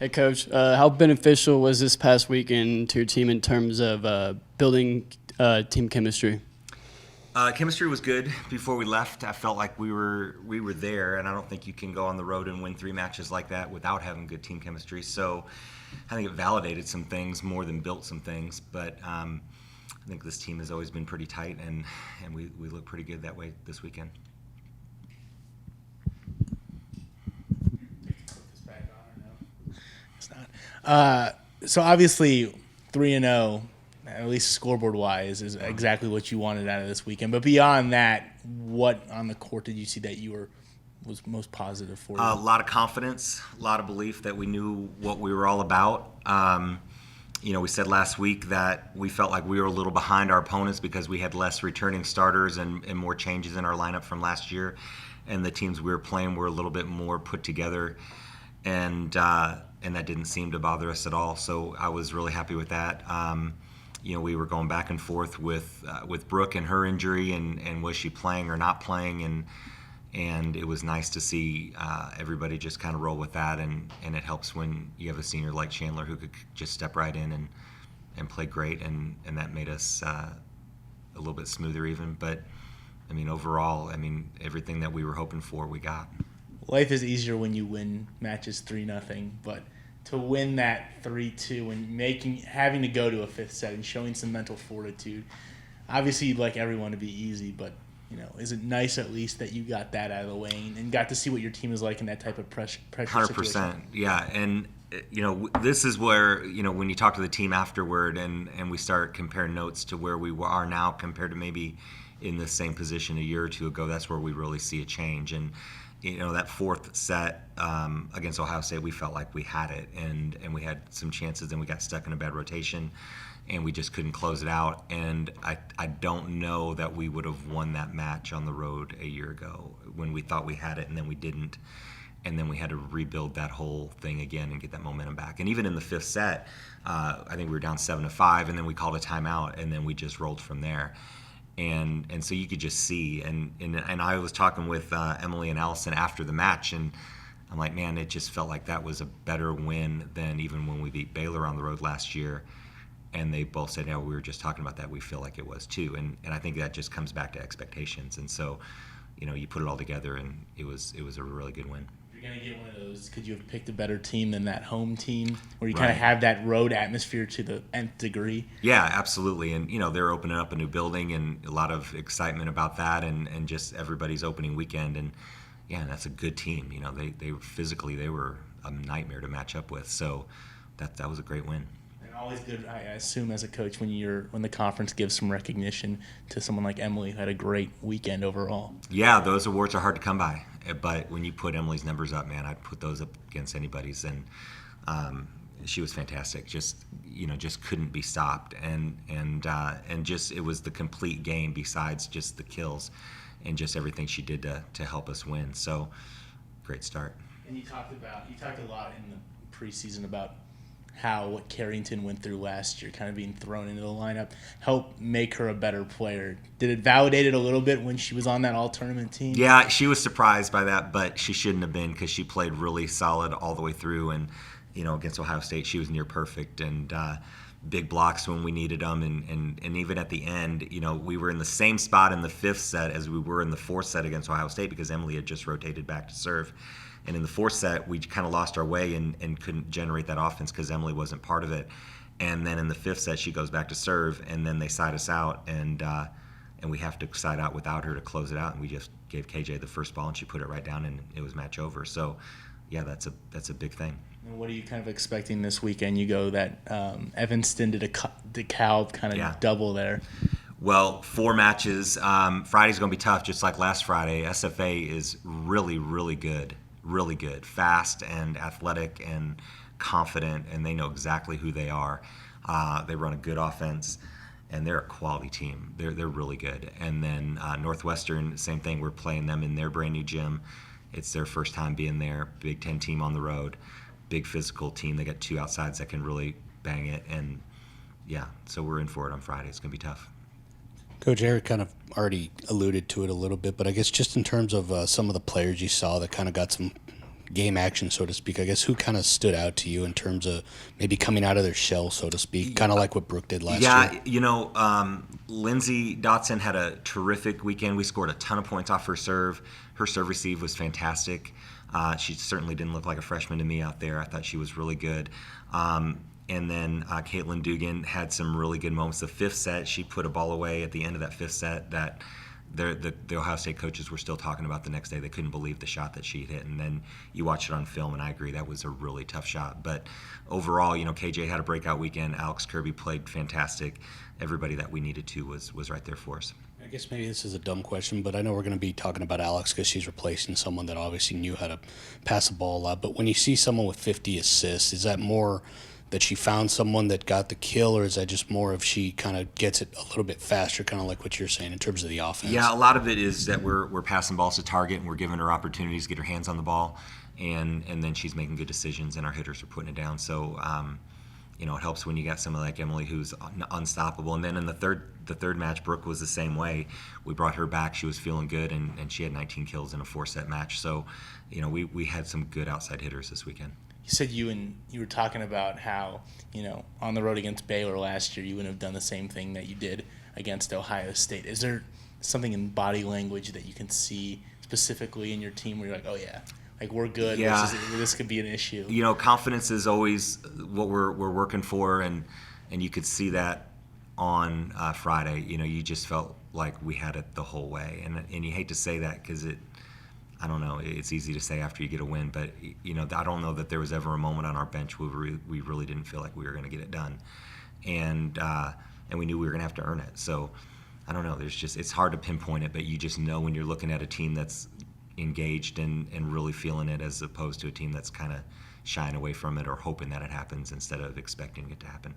Hey, Coach. How beneficial was this past weekend to your team in terms of building team chemistry? Chemistry was good before we left. I felt like we were there, and I don't think you can go on the road and win 3 matches like that without having good team chemistry. So I think it validated some things more than built some things. But I think this team has always been pretty tight, and we look pretty good that way this weekend. It's not. So obviously, 3-0, at least scoreboard wise, is exactly what you wanted out of this weekend. But beyond that, what on the court did you see that was most positive for you? A lot of confidence, a lot of belief that we knew what we were all about. We said last week that we felt like we were a little behind our opponents because we had less returning starters and more changes in our lineup from last year, and the teams we were playing were a little bit more put together, and that didn't seem to bother us at all. So I was really happy with that. We were going back and forth with Brooke and her injury, and was she playing or not playing, and it was nice to see everybody just kind of roll with that, and it helps when you have a senior like Chandler who could just step right in and play great, and that made us a little bit smoother even. But overall, everything that we were hoping for, we got. Life is easier when you win matches 3-0, but to win that 3-2 and having to go to a fifth set and showing some mental fortitude, obviously you'd like everyone to be easy, but is it nice at least that you got that out of the way and got to see what your team is like in that type of pressure 100%, situation? yeah. And this is where when you talk to the team afterward and we start comparing notes to where we are now compared to maybe in the same position a year or two ago, that's where we really see a change. And that fourth set against Ohio State, we felt like we had it, and we had some chances, and we got stuck in a bad rotation, and we just couldn't close it out. And I don't know that we would have won that match on the road a year ago when we thought we had it, and then we didn't. And then we had to rebuild that whole thing again and get that momentum back. And even in the fifth set, I think we were down 7-5, and then we called a timeout, and then we just rolled from there. And so you could just see, and I was talking with Emily and Allison after the match, and I'm like, man, it just felt like that was a better win than even when we beat Baylor on the road last year. And they both said, yeah, we were just talking about that. We feel like it was too. And I think that just comes back to expectations. And so, you put it all together, and it was a really good win. Going to get one of those, could you have picked a better team than that home team where you Right. kind of have that road atmosphere to the nth degree? Yeah, absolutely. And, they're opening up a new building, and a lot of excitement about that, and just everybody's opening weekend. And, yeah, that's a good team. They physically, they were a nightmare to match up with. So that was a great win. And always good, I assume, as a coach, when the conference gives some recognition to someone like Emily who had a great weekend overall. Yeah, those awards are hard to come by. But when you put Emily's numbers up, man, I'd put those up against anybody's. And she was fantastic. Just couldn't be stopped. And just it was the complete game besides just the kills and just everything she did to help us win. So great start. And you talked a lot in the preseason about how what Carrington went through last year, kind of being thrown into the lineup, helped make her a better player. Did it validate it a little bit when she was on that all-tournament team? Yeah, she was surprised by that, but she shouldn't have been because she played really solid all the way through. And, against Ohio State, she was near perfect and big blocks when we needed them. And even at the end, we were in the same spot in the fifth set as we were in the fourth set against Ohio State because Emily had just rotated back to serve. And in the fourth set, we kind of lost our way and couldn't generate that offense because Emily wasn't part of it. And then in the fifth set, she goes back to serve, and then they side us out, and we have to side out without her to close it out. And we just gave KJ the first ball, and she put it right down, and it was match over. So, yeah, that's a big thing. And what are you kind of expecting this weekend? You go that Evanston to DeKalb kind of double there. Well, 4 matches. Friday's going to be tough, just like last Friday. SFA is really, really good. Really good, fast and athletic and confident, and they know exactly who they are. They run a good offense, and they're a quality team. They're really good. And then Northwestern, same thing. We're playing them in their brand new gym. It's their first time being there. Big Ten team on the road, big physical team. They got 2 outsides that can really bang it, and yeah, so we're in for it on Friday. It's gonna be tough. Coach, Eric kind of already alluded to it a little bit, but I guess just in terms of some of the players you saw that kind of got some game action, so to speak, I guess who kind of stood out to you in terms of maybe coming out of their shell, so to speak, kind of like what Brooke did last year? Yeah, Lindsay Dotson had a terrific weekend. We scored a ton of points off her serve. Her serve receive was fantastic. She certainly didn't look like a freshman to me out there. I thought she was really good. And then Caitlin Dugan had some really good moments. The fifth set, she put a ball away at the end of that fifth set that the Ohio State coaches were still talking about the next day. They couldn't believe the shot that she hit. And then you watch it on film, and I agree, that was a really tough shot. But overall, KJ had a breakout weekend. Alex Kirby played fantastic. Everybody that we needed to was right there for us. I guess maybe this is a dumb question, but I know we're going to be talking about Alex because she's replacing someone that obviously knew how to pass the ball a lot. But when you see someone with 50 assists, is that more that she found someone that got the kill, or is that just more of she kind of gets it a little bit faster, kind of like what you're saying in terms of the offense? Yeah, a lot of it is that we're passing balls to target and we're giving her opportunities to get her hands on the ball, and then she's making good decisions and our hitters are putting it down. So it helps when you got someone like Emily who's unstoppable. And then in the third match, Brooke was the same way. We brought her back. She was feeling good, and she had 19 kills in a 4-set match. So we had some good outside hitters this weekend. You said you were talking about how, on the road against Baylor last year, you wouldn't have done the same thing that you did against Ohio State. Is there something in body language that you can see specifically in your team where you're like, oh, yeah, like we're good, Yeah. this could be an issue? Confidence is always what we're working for, and you could see that on Friday. You just felt like we had it the whole way. And you hate to say that because I don't know. It's easy to say after you get a win, but I don't know that there was ever a moment on our bench where we really didn't feel like we were going to get it done, and we knew we were going to have to earn it. So I don't know. It's hard to pinpoint it, but you just know when you're looking at a team that's engaged and really feeling it, as opposed to a team that's kind of shying away from it or hoping that it happens instead of expecting it to happen.